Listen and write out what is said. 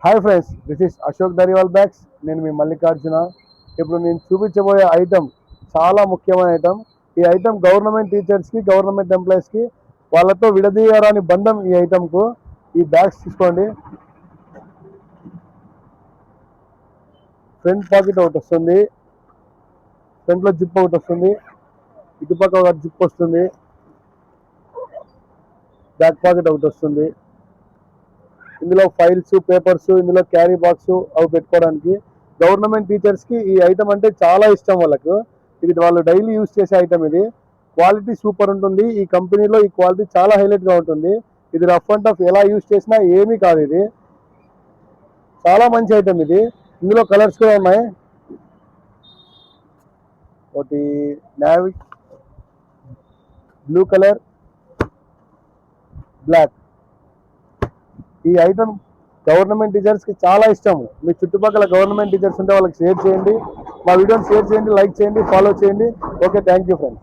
Hi friends, this is Ashok Dariwal bags. నేను మీ మల్లికార్జున. ఇప్పుడు నేను చూపించబోయే ఐటమ్ చాలా ముఖ్యమైన ఐటమ్. ఈ ఐటమ్ గవర్నమెంట్ టీచర్స్కి, గవర్నమెంట్ ఎంప్లాయీస్కి వాళ్ళతో విడదీయరాని బంధం ఈ ఐటమ్కు. ఈ బ్యాగ్స్ తీసుకోండి. ఫ్రంట్ పాకెట్ ఒకటి వస్తుంది, ఫ్రంట్లో జిప్ ఒకటి వస్తుంది, ఇటుపక్క ఒక జిప్ వస్తుంది, బ్యాక్ పాకెట్ ఒకటి వస్తుంది. ఇందులో ఫైల్స్, పేపర్స్, ఇందులో క్యారీ బాక్స్ అవి పెట్టుకోవడానికి. గవర్నమెంట్ టీచర్స్కి ఈ ఐటమ్ అంటే చాలా ఇష్టం వాళ్ళకు. ఇది వాళ్ళు డైలీ యూజ్ చేసే ఐటమ్. ఇది క్వాలిటీ సూపర్ ఉంటుంది. ఈ కంపెనీలో ఈ క్వాలిటీ చాలా హైలైట్గా ఉంటుంది. ఇది రఫ్ అండ్ టఫ్ ఎలా యూజ్ చేసినా ఏమీ కాదు. ఇది చాలా మంచి ఐటమ్. ఇది ఇందులో కలర్స్ కూడా ఉన్నాయి. ఒకటి నావీ బ్లూ కలర్, బ్లాక్. ఈ ఐటమ్ గవర్నమెంట్ టీచర్స్కి చాలా ఇష్టం. మీ చుట్టుపక్కల గవర్నమెంట్ టీచర్స్ ఉంటే వాళ్ళకి షేర్ చేయండి. మా వీడియోని షేర్ చేయండి, లైక్ చేయండి, ఫాలో చేయండి. Okay, thank you friends.